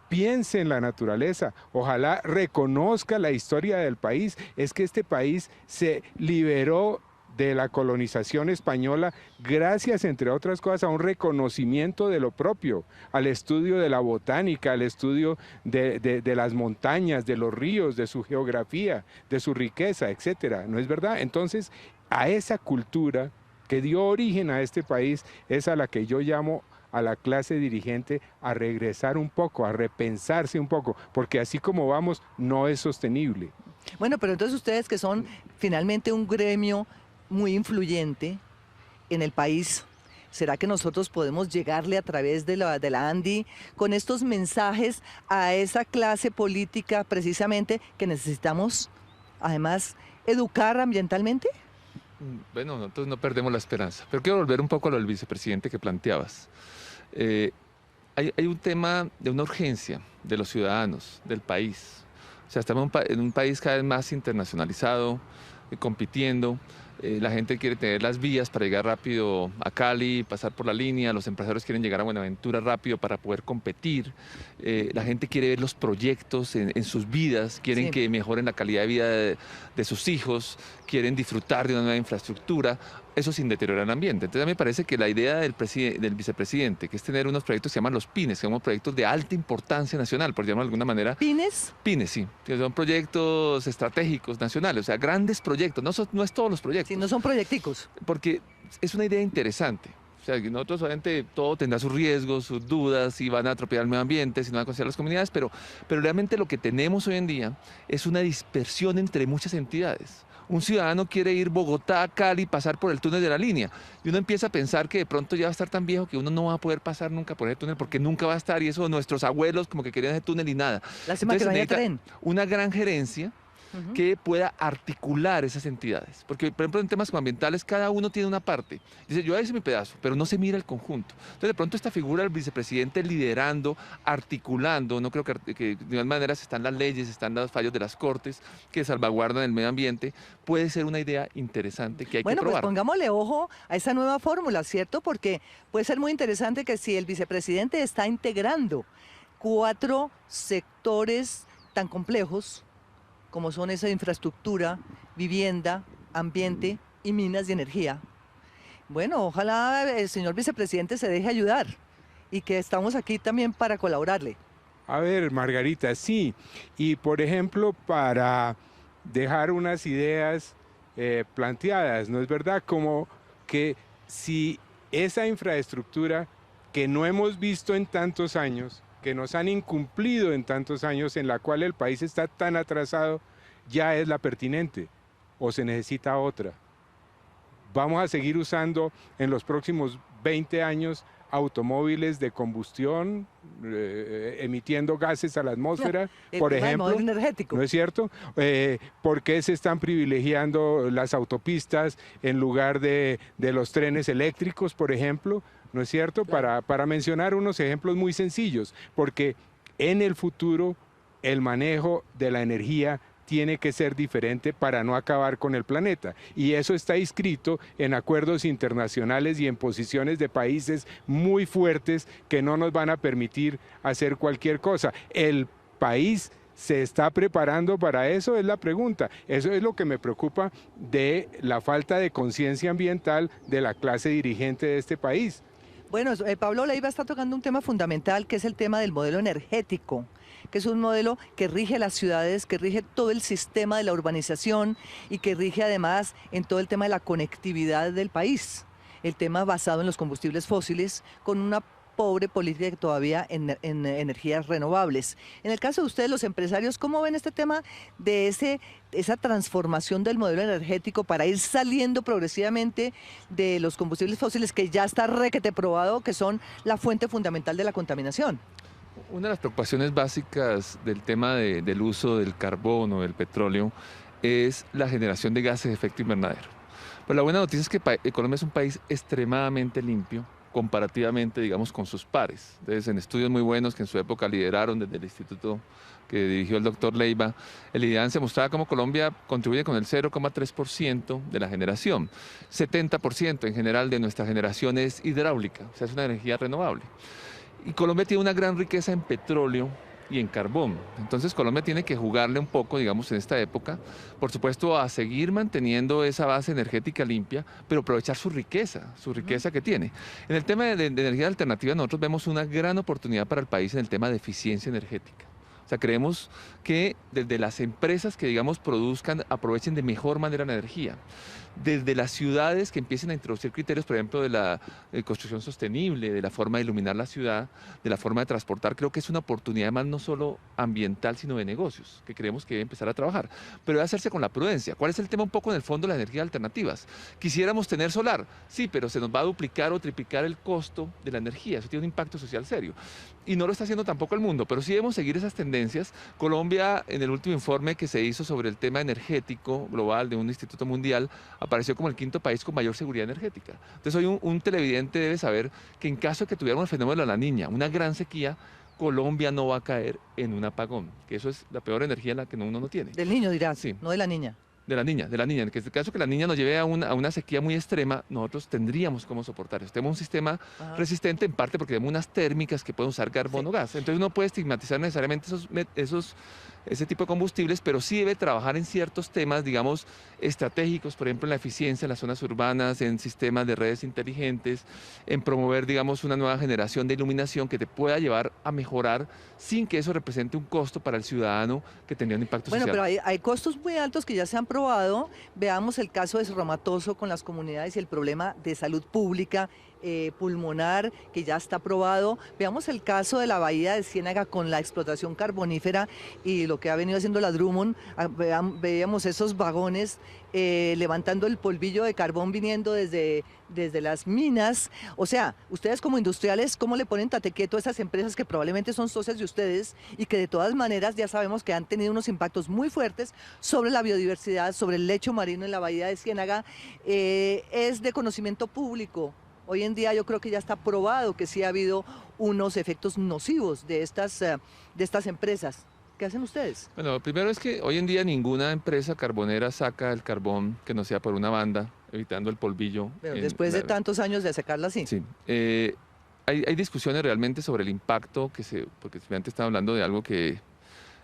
piense en la naturaleza, ojalá reconozca la historia del país. Es que este país se liberó de la colonización española gracias, entre otras cosas, a un reconocimiento de lo propio, al estudio de la botánica, al estudio de las montañas, de los ríos, de su geografía, de su riqueza, etcétera. ¿No es verdad? Entonces, a esa cultura que dio origen a este país es a la que yo llamo a la clase dirigente a regresar un poco, a repensarse un poco, porque así como vamos no es sostenible.
Bueno, pero entonces ustedes que son finalmente un gremio muy influyente en el país, ¿será que nosotros podemos llegarle a través de la ANDI con estos mensajes a esa clase política precisamente que necesitamos, además, educar ambientalmente?
Bueno, nosotros no perdemos la esperanza, pero quiero volver un poco a lo del vicepresidente que planteabas. Hay un tema de una urgencia de los ciudadanos, del país. O sea, estamos en un país cada vez más internacionalizado, compitiendo. La gente quiere tener las vías para llegar rápido a Cali, pasar por la línea, los empresarios quieren llegar a Buenaventura rápido para poder competir, la gente quiere ver los proyectos en sus vidas, quieren que mejoren la calidad de vida de sus hijos, quieren disfrutar de una nueva infraestructura, eso sin deteriorar el ambiente. Entonces a mí me parece que la idea del vicepresidente, que es tener unos proyectos que se llaman los PINES, que son proyectos de alta importancia nacional, por llamarlo de alguna manera.
¿PINES?
PINES, sí, que son proyectos estratégicos nacionales, o sea, grandes proyectos, no es todos los proyectos.
Sí, no son proyecticos.
Porque es una idea interesante. O sea, que nosotros obviamente todo tendrá sus riesgos, sus dudas, si van a atropellar el medio ambiente, si no van a considerar las comunidades, pero realmente lo que tenemos hoy en día es una dispersión entre muchas entidades. Un ciudadano quiere ir Bogotá a Cali, pasar por el túnel de la línea, y uno empieza a pensar que de pronto ya va a estar tan viejo que uno no va a poder pasar nunca por ese túnel porque nunca va a estar, y eso nuestros abuelos como que querían ese túnel y nada.
Lástima que no haya tren.
Una gran gerencia que pueda articular esas entidades. Porque, por ejemplo, en temas ambientales, cada uno tiene una parte. Dice, yo hice mi pedazo, pero no se mira el conjunto. Entonces, de pronto, esta figura del vicepresidente liderando, articulando, no creo que de igual manera están las leyes, están los fallos de las cortes que salvaguardan el medio ambiente, puede ser una idea interesante que hay que probar.
Bueno, pues pongámosle ojo a esa nueva fórmula, ¿cierto? Porque puede ser muy interesante que si el vicepresidente está integrando 4 sectores tan complejos, como son esa infraestructura, vivienda, ambiente y minas de energía. Bueno, ojalá el señor vicepresidente se deje ayudar y que estamos aquí también para colaborarle.
A ver, Margarita, sí. Y por ejemplo, para dejar unas ideas planteadas, ¿no es verdad? Como que si esa infraestructura que no hemos visto en tantos años, que nos han incumplido en tantos años, en la cual el país está tan atrasado, ya es la pertinente o se necesita otra. Vamos a seguir usando en los próximos 20 años automóviles de combustión, emitiendo gases a la atmósfera, por ejemplo,
energético.
¿no es cierto? ¿Por qué se están privilegiando las autopistas en lugar de los trenes eléctricos, por ejemplo? ¿No es cierto?
Claro.
Para mencionar unos ejemplos muy sencillos, porque en el futuro el manejo de la energía tiene que ser diferente para no acabar con el planeta. Y eso está inscrito en acuerdos internacionales y en posiciones de países muy fuertes que no nos van a permitir hacer cualquier cosa. ¿El país se está preparando para eso? Es la pregunta. Eso es lo que me preocupa de la falta de conciencia ambiental de la clase dirigente de este país.
Bueno, Pablo Leiva está tocando un tema fundamental, que es el tema del modelo energético, que es un modelo que rige las ciudades, que rige todo el sistema de la urbanización y que rige además en todo el tema de la conectividad del país. El tema basado en los combustibles fósiles, con una pobre política todavía en energías renovables. En el caso de ustedes, los empresarios, ¿cómo ven este tema de esa transformación del modelo energético para ir saliendo progresivamente de los combustibles fósiles, que ya está requete probado que son la fuente fundamental de la contaminación?
Una de las preocupaciones básicas del tema del uso del carbón o del petróleo es la generación de gases de efecto invernadero. Pero la buena noticia es que Colombia es un país extremadamente limpio, comparativamente, digamos, con sus pares. Entonces, en estudios muy buenos que en su época lideraron desde el instituto que dirigió el doctor Leiva, el IDEAN se mostraba cómo Colombia contribuye con el 0,3% de la generación. 70% en general de nuestra generación es hidráulica, o sea, es una energía renovable. Y Colombia tiene una gran riqueza en petróleo y en carbón. Entonces Colombia tiene que jugarle un poco, digamos, en esta época, por supuesto, a seguir manteniendo esa base energética limpia, pero aprovechar su riqueza que tiene. En el tema de energía alternativa, nosotros vemos una gran oportunidad para el país en el tema de eficiencia energética. O sea, creemos que desde las empresas que, digamos, produzcan, aprovechen de mejor manera la energía. Desde las ciudades que empiecen a introducir criterios, por ejemplo, de la construcción sostenible, de la forma de iluminar la ciudad, de la forma de transportar, creo que es una oportunidad además no solo ambiental, sino de negocios, que creemos que debe empezar a trabajar. Pero debe hacerse con la prudencia. ¿Cuál es el tema un poco en el fondo de las energías alternativas? Quisiéramos tener solar, sí, pero se nos va a duplicar o triplicar el costo de la energía. Eso tiene un impacto social serio. Y no lo está haciendo tampoco el mundo, pero sí debemos seguir esas tendencias. Colombia, en el último informe que se hizo sobre el tema energético global de un instituto mundial, apareció como el quinto país con mayor seguridad energética. Entonces hoy un televidente debe saber que en caso de que tuviéramos el fenómeno de la Niña, una gran sequía, Colombia no va a caer en un apagón, que eso es la peor energía la que uno no tiene.
Del niño dirás,
sí,
no de la niña.
De la niña. En el caso que la niña nos lleve a una sequía muy extrema, nosotros tendríamos cómo soportar eso. Tenemos un sistema resistente en parte porque tenemos unas térmicas que pueden usar carbono gas. Entonces uno puede estigmatizar necesariamente ese tipo de combustibles, pero sí debe trabajar en ciertos temas, digamos, estratégicos, por ejemplo, en la eficiencia en las zonas urbanas, en sistemas de redes inteligentes, en promover, digamos, una nueva generación de iluminación que te pueda llevar a mejorar sin que eso represente un costo para el ciudadano que tendría un impacto social.
Bueno, pero hay costos muy altos que ya se han probado. Veamos el caso de Cerro Matoso con las comunidades y el problema de salud pública pulmonar que ya está probado. Veamos el caso de la bahía de Ciénaga con la explotación carbonífera y lo que ha venido haciendo la Drummond. Veíamos esos vagones levantando el polvillo de carbón viniendo desde las minas. O sea, ustedes como industriales, ¿cómo le ponen tate quieto a esas empresas que probablemente son socias de ustedes y que de todas maneras ya sabemos que han tenido unos impactos muy fuertes sobre la biodiversidad, sobre el lecho marino en la bahía de Ciénaga? Es de conocimiento público. Hoy en día yo creo que ya está probado que sí ha habido unos efectos nocivos de estas empresas. ¿Qué hacen ustedes?
Bueno, lo primero es que hoy en día ninguna empresa carbonera saca el carbón que no sea por una banda, evitando el polvillo.
Pero después de tantos años de sacarla así.
Sí. Hay discusiones realmente sobre el impacto porque antes estaba hablando de algo que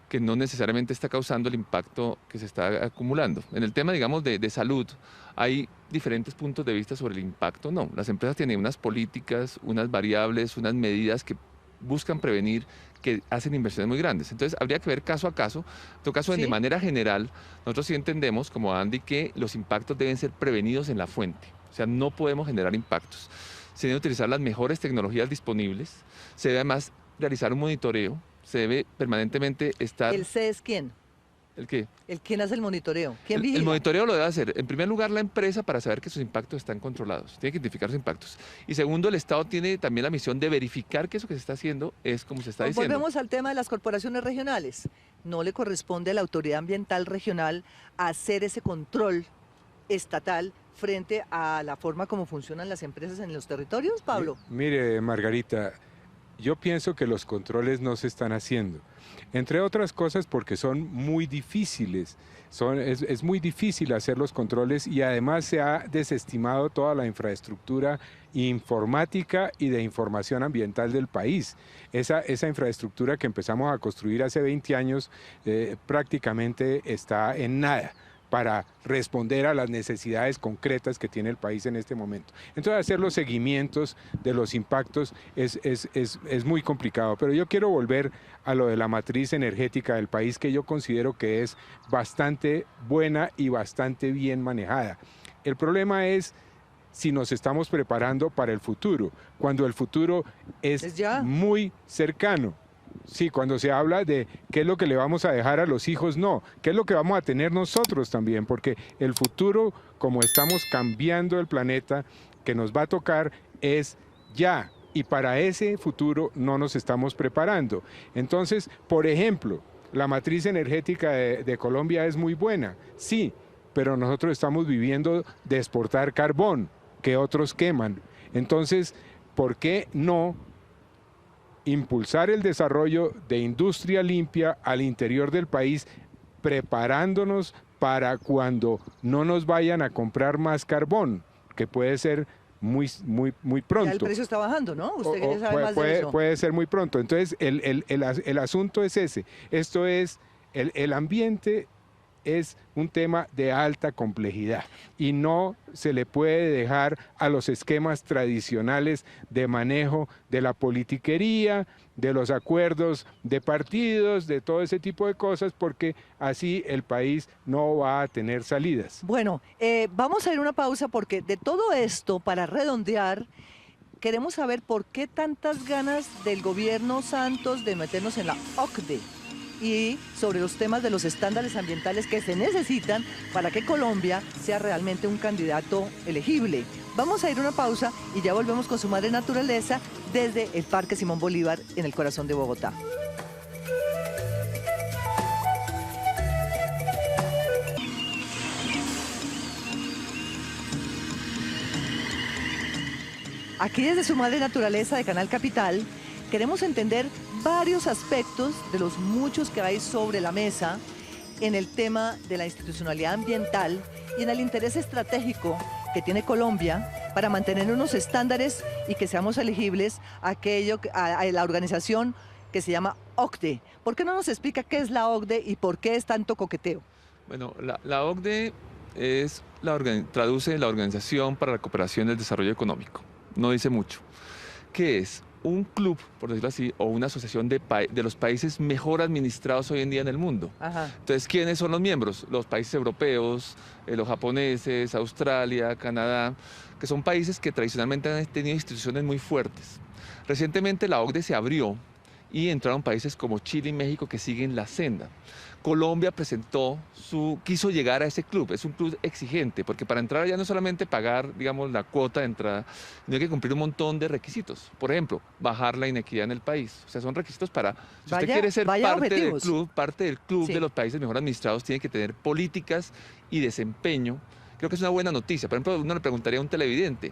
que no necesariamente está causando el impacto que se está acumulando. En el tema, digamos, de salud, hay diferentes puntos de vista sobre el impacto. No, las empresas tienen unas políticas, unas variables, unas medidas que buscan prevenir, que hacen inversiones muy grandes. Entonces, habría que ver caso a caso. En todo caso,
Sí.
de manera general, nosotros sí entendemos, como Andy, que los impactos deben ser prevenidos en la fuente. O sea, no podemos generar impactos. Se deben utilizar las mejores tecnologías disponibles. Se debe además realizar un monitoreo. Se debe permanentemente estar...
¿El C es quién?
¿El qué?
¿Quién hace el monitoreo? ¿Quién
El
vigila?
monitoreo lo debe hacer, en primer lugar, la empresa para saber que sus impactos están controlados. Tiene que identificar sus impactos. Y segundo, el Estado tiene también la misión de verificar que eso que se está haciendo es como se está diciendo.
Volvemos al tema de las corporaciones regionales. ¿No le corresponde a la autoridad ambiental regional hacer ese control estatal frente a la forma como funcionan las empresas en los territorios, Pablo?
Mire, Margarita, yo pienso que los controles no se están haciendo. Entre otras cosas porque son muy difíciles. Es muy difícil hacer los controles y además se ha desestimado toda la infraestructura informática y de información ambiental del país. Esa infraestructura que empezamos a construir hace 20 años prácticamente está en nada para responder a las necesidades concretas que tiene el país en este momento. Entonces, hacer los seguimientos de los impactos es muy complicado, pero yo quiero volver a lo de la matriz energética del país, que yo considero que es bastante buena y bastante bien manejada. El problema es si nos estamos preparando para el futuro, cuando el futuro es
ya.
muy cercano. Sí, cuando se habla de qué es lo que le vamos a dejar a los hijos, no, qué es lo que vamos a tener nosotros también, porque el futuro, como estamos cambiando el planeta, que nos va a tocar es ya, y para ese futuro no nos estamos preparando. Entonces, por ejemplo, la matriz energética de Colombia es muy buena, sí, pero nosotros estamos viviendo de exportar carbón que otros queman. Entonces, ¿por qué no impulsar el desarrollo de industria limpia al interior del país, preparándonos para cuando no nos vayan a comprar más carbón, que puede ser muy pronto?
Ya el precio está bajando, ¿no? Usted que sabe más de eso.
Puede ser muy pronto. Entonces, el asunto es ese. Esto es, el ambiente es un tema de alta complejidad y no se le puede dejar a los esquemas tradicionales de manejo de la politiquería, de los acuerdos de partidos, de todo ese tipo de cosas, porque así el país no va a tener salidas.
Bueno, vamos a ir a una pausa porque de todo esto, para redondear, queremos saber por qué tantas ganas del gobierno Santos de meternos en la OCDE y sobre los temas de los estándares ambientales que se necesitan para que Colombia sea realmente un candidato elegible. Vamos a ir a una pausa y ya volvemos con Su Madre Naturaleza desde el Parque Simón Bolívar en el corazón de Bogotá. Aquí desde Su Madre Naturaleza de Canal Capital queremos entender varios aspectos de los muchos que hay sobre la mesa en el tema de la institucionalidad ambiental y en el interés estratégico que tiene Colombia para mantener unos estándares y que seamos elegibles a la organización que se llama OCDE. ¿Por qué no nos explica qué es la OCDE y por qué es tanto coqueteo?
Bueno, la OCDE traduce la Organización para la Cooperación y el Desarrollo Económico. No dice mucho. ¿Qué es? Un club, por decirlo así, o una asociación de los países mejor administrados hoy en día en el mundo.
Ajá.
Entonces, ¿quiénes son los miembros? Los países europeos, los japoneses, Australia, Canadá, que son países que tradicionalmente han tenido instituciones muy fuertes. Recientemente la OCDE se abrió y entraron países como Chile y México que siguen la senda. Colombia quiso llegar a ese club. Es un club exigente, porque para entrar ya no solamente pagar, digamos, la cuota de entrada, sino hay que cumplir un montón de requisitos. Por ejemplo, bajar la inequidad en el país. O sea, son requisitos para... Si usted quiere ser parte del club
Sí.
de los países mejor administrados, tiene que tener políticas y desempeño. Creo que es una buena noticia. Por ejemplo, uno le preguntaría a un televidente,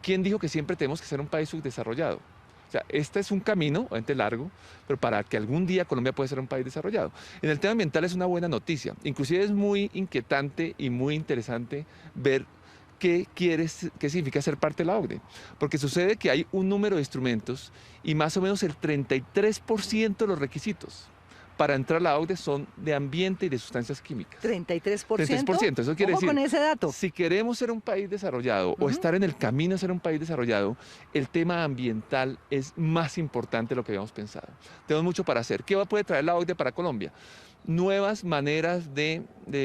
¿quién dijo que siempre tenemos que ser un país subdesarrollado? O sea, este es un camino, obviamente largo, pero para que algún día Colombia pueda ser un país desarrollado. En el tema ambiental es una buena noticia. Inclusive es muy inquietante y muy interesante ver qué significa ser parte de la OCDE. Porque sucede que hay un número de instrumentos y más o menos el 33% de los requisitos para entrar a la OCDE son de ambiente y de sustancias químicas.
33%.
33%, eso quiere
Ojo
decir,
con ese dato.
si queremos ser un país desarrollado o estar en el camino a ser un país desarrollado, el tema ambiental es más importante de lo que habíamos pensado. Tenemos mucho para hacer. ¿Qué puede traer la OCDE para Colombia? Nuevas maneras de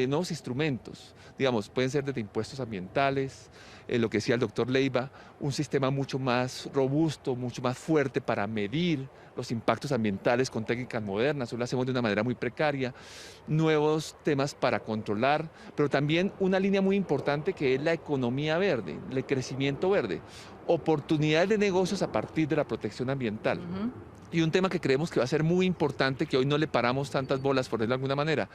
nuevos instrumentos, digamos, pueden ser desde impuestos ambientales, lo que decía el doctor Leiva, un sistema mucho más robusto, mucho más fuerte para medir los impactos ambientales con técnicas modernas, hoy lo hacemos de una manera muy precaria, nuevos temas para controlar, pero también una línea muy importante que es la economía verde, el crecimiento verde, oportunidades de negocios a partir de la protección ambiental. Y un tema que creemos que va a ser muy importante, que hoy no le paramos tantas bolas, por decirlo de alguna manera,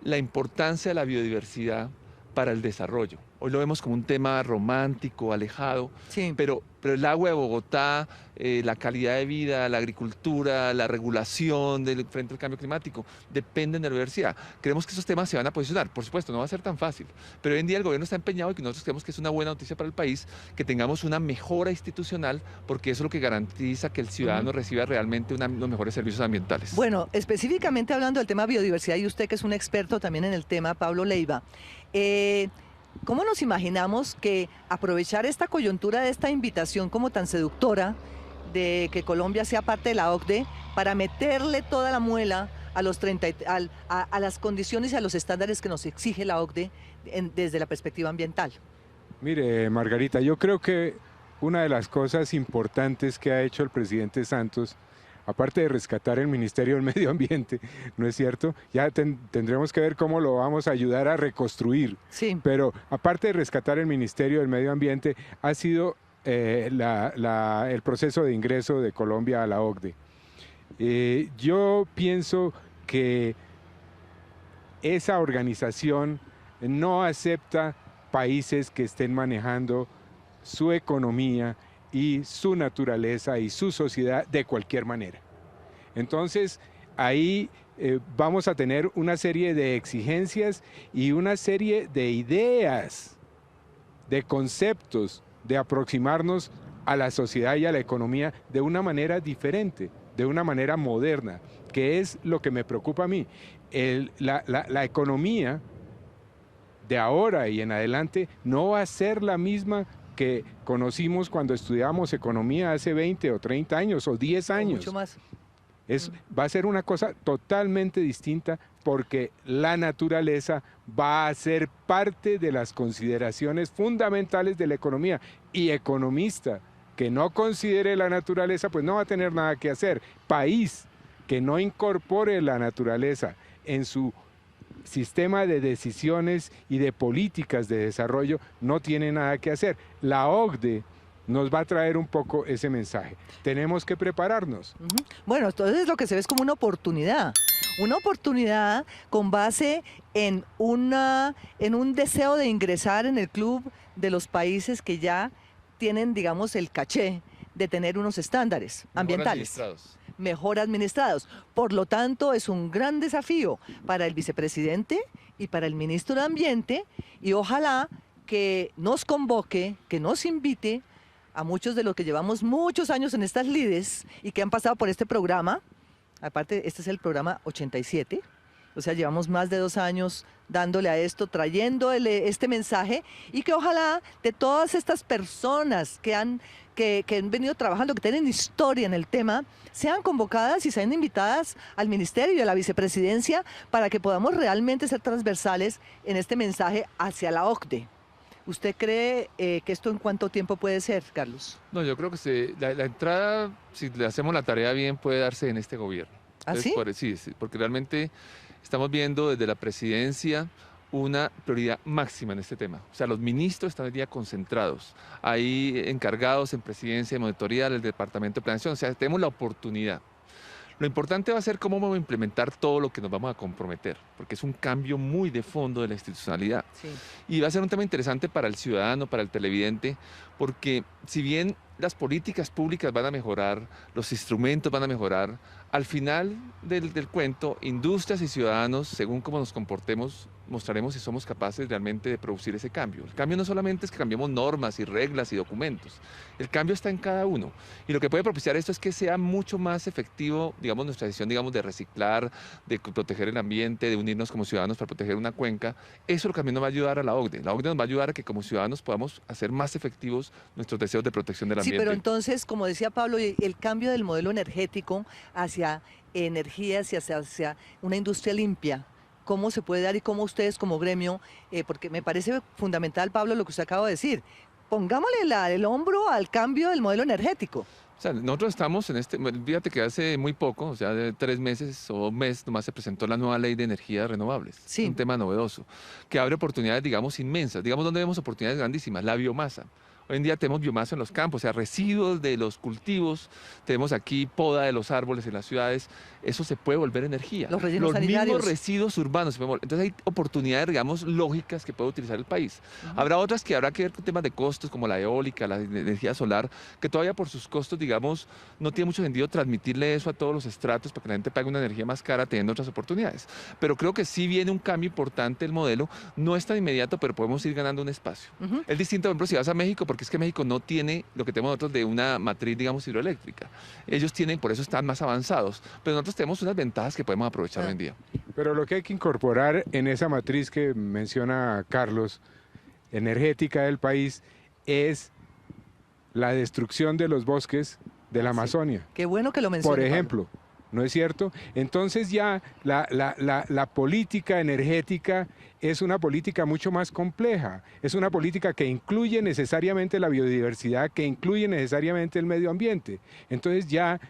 la importancia de la biodiversidad para el desarrollo. Hoy lo vemos como un tema romántico, alejado,
Sí.
pero el agua de Bogotá, la calidad de vida, la agricultura, la regulación frente al cambio climático, dependen de la biodiversidad. Creemos que esos temas se van a posicionar. Por supuesto, no va a ser tan fácil, pero hoy en día el gobierno está empeñado y que nosotros creemos que es una buena noticia para el país que tengamos una mejora institucional, porque eso es lo que garantiza que el ciudadano reciba realmente los mejores servicios ambientales.
Bueno, específicamente hablando del tema biodiversidad, y usted que es un experto también en el tema, Pablo Leiva, ¿cómo nos imaginamos que aprovechar esta coyuntura de esta invitación como tan seductora de que Colombia sea parte de la OCDE para meterle toda la muela a las condiciones y a los estándares que nos exige la OCDE desde la perspectiva ambiental?
Mire, Margarita, yo creo que una de las cosas importantes que ha hecho el presidente Santos, aparte de rescatar el Ministerio del Medio Ambiente, ¿no es cierto? Ya tendremos que ver cómo lo vamos a ayudar a reconstruir.
Sí.
Pero aparte de rescatar el Ministerio del Medio Ambiente, ha sido el proceso de ingreso de Colombia a la OCDE. Yo pienso que esa organización no acepta países que estén manejando su economía y su naturaleza y su sociedad de cualquier manera. Entonces, ahí vamos a tener una serie de exigencias y una serie de ideas, de conceptos, de aproximarnos a la sociedad y a la economía de una manera diferente, de una manera moderna, que es lo que me preocupa a mí. La economía de ahora y en adelante no va a ser la misma que conocimos cuando estudiamos economía hace 20 o 30 años o 10 años.
Mucho más.
Va a ser una cosa totalmente distinta porque la naturaleza va a ser parte de las consideraciones fundamentales de la economía. Y economista que no considere la naturaleza, pues no va a tener nada que hacer. País que no incorpore la naturaleza en su sistema de decisiones y de políticas de desarrollo no tiene nada que hacer. La OCDE nos va a traer un poco ese mensaje. Tenemos que prepararnos.
Bueno, entonces lo que se ve es como una oportunidad con base en un deseo de ingresar en el club de los países que ya tienen, digamos, el caché de tener unos estándares ambientales mejor administrados. Por lo tanto, es un gran desafío para el vicepresidente y para el ministro de Ambiente, y ojalá que nos convoque, que nos invite a muchos de los que llevamos muchos años en estas lides y que han pasado por este programa. Aparte, este es el programa 87, o sea, llevamos más de 2 años dándole a esto, trayéndole este mensaje, y que ojalá de todas estas personas que han venido trabajando, que tienen historia en el tema, sean convocadas y sean invitadas al ministerio y a la vicepresidencia para que podamos realmente ser transversales en este mensaje hacia la OCDE. ¿Usted cree que esto en cuánto tiempo puede ser, Carlos?
No, yo creo que la entrada, si le hacemos la tarea bien, puede darse en este gobierno.
¿Ah,
Entonces,
sí?
Sí, porque realmente estamos viendo desde la presidencia una prioridad máxima en este tema. O sea, los ministros están hoy día concentrados, ahí encargados en presidencia de monitoría del Departamento de Planeación. O sea, tenemos la oportunidad. Lo importante va a ser cómo vamos a implementar todo lo que nos vamos a comprometer, porque es un cambio muy de fondo de la institucionalidad.
Sí.
Y va a ser un tema interesante para el ciudadano, para el televidente, porque si bien las políticas públicas van a mejorar, los instrumentos van a mejorar, Al final del cuento, industrias y ciudadanos, según cómo nos comportemos, mostraremos si somos capaces realmente de producir ese cambio. El cambio no solamente es que cambiemos normas y reglas y documentos, el cambio está en cada uno. Y lo que puede propiciar esto es que sea mucho más efectivo, digamos, nuestra decisión, digamos, de reciclar, de proteger el ambiente, de unirnos como ciudadanos para proteger una cuenca. Eso lo que también nos va a ayudar a la OCDE. La OCDE nos va a ayudar a que como ciudadanos podamos hacer más efectivos nuestros deseos de protección del
Sí,
ambiente.
pero entonces, como decía Pablo, el cambio del modelo energético hacia energías y hacia una industria limpia, ¿cómo se puede dar y cómo ustedes como gremio, porque me parece fundamental, Pablo, lo que usted acaba de decir, pongámosle el hombro al cambio del modelo energético?
O sea, nosotros estamos en fíjate que hace muy poco, o sea, de 3 meses o un mes, nomás se presentó la nueva ley de energías renovables.
Sí.
Un tema novedoso, que abre oportunidades, digamos, inmensas. Digamos, ¿dónde vemos oportunidades grandísimas? La biomasa. Hoy en día tenemos biomasa en los campos, o sea, residuos de los cultivos, tenemos aquí poda de los árboles en las ciudades, eso se puede volver energía.
Los rellenos sanitarios.
Mismos residuos urbanos se pueden volver. Entonces hay oportunidades, digamos, lógicas que puede utilizar el país. Habrá otras que habrá que ver con temas de costos, como la eólica, la energía solar, que todavía por sus costos, digamos, no tiene mucho sentido transmitirle eso a todos los estratos para que la gente pague una energía más cara teniendo otras oportunidades. Pero creo que sí viene un cambio importante el modelo, no es tan inmediato, pero podemos ir ganando un espacio. Es distinto, por ejemplo, si vas a México, porque es que México no tiene lo que tenemos nosotros de una matriz, digamos, hidroeléctrica. Ellos tienen, por eso están más avanzados, pero nosotros tenemos unas ventajas que podemos aprovechar hoy en día.
Pero lo que hay que incorporar en esa matriz que menciona Carlos, energética del país, es la destrucción de los bosques de la Amazonia.
Qué bueno que lo mencione,
Por
Pablo.
ejemplo, ¿no es cierto? Entonces ya la política energética es una política mucho más compleja, es una política que incluye necesariamente la biodiversidad, que incluye necesariamente el medio ambiente. Entonces ya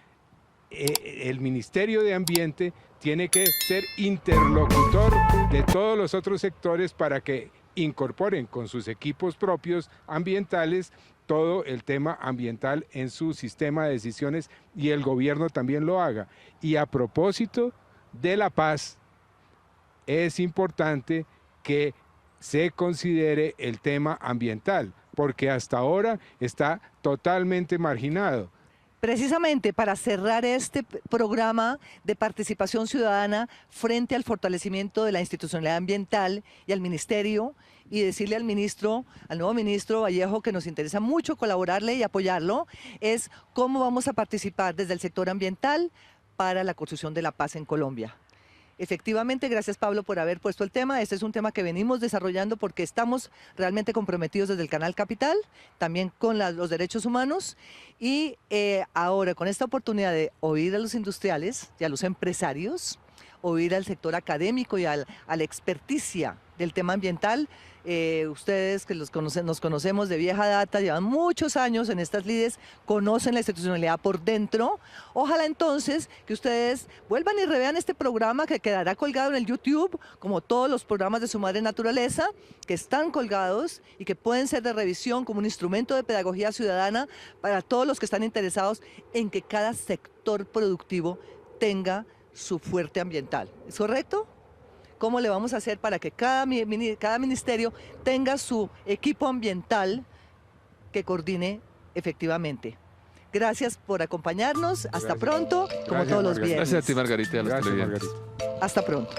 el Ministerio de Ambiente tiene que ser interlocutor de todos los otros sectores para que incorporen con sus equipos propios ambientales todo el tema ambiental en su sistema de decisiones y el gobierno también lo haga. Y a propósito de la paz, es importante que se considere el tema ambiental, porque hasta ahora está totalmente marginado.
Precisamente para cerrar este programa de participación ciudadana frente al fortalecimiento de la institucionalidad ambiental y al ministerio, y decirle al ministro, al nuevo ministro Vallejo, que nos interesa mucho colaborarle y apoyarlo, es cómo vamos a participar desde el sector ambiental para la construcción de la paz en Colombia. Efectivamente, gracias Pablo por haber puesto el tema. Este es un tema que venimos desarrollando porque estamos realmente comprometidos desde el Canal Capital, también con los derechos humanos, y ahora con esta oportunidad de oír a los industriales y a los empresarios, oír al sector académico y a la experticia del tema ambiental. Ustedes que nos conocemos de vieja data, llevan muchos años en estas lides, conocen la institucionalidad por dentro. Ojalá entonces que ustedes vuelvan y revean este programa que quedará colgado en el YouTube, como todos los programas de Su Madre Naturaleza, que están colgados y que pueden ser de revisión como un instrumento de pedagogía ciudadana para todos los que están interesados en que cada sector productivo tenga su fuerte ambiental. ¿Es correcto? ¿Cómo le vamos a hacer para que cada ministerio tenga su equipo ambiental que coordine efectivamente? Gracias por acompañarnos. Hasta pronto, como todos los viernes.
Gracias a ti, Margarita, y a los
Gracias,
televidentes.
Margarita.
Hasta pronto.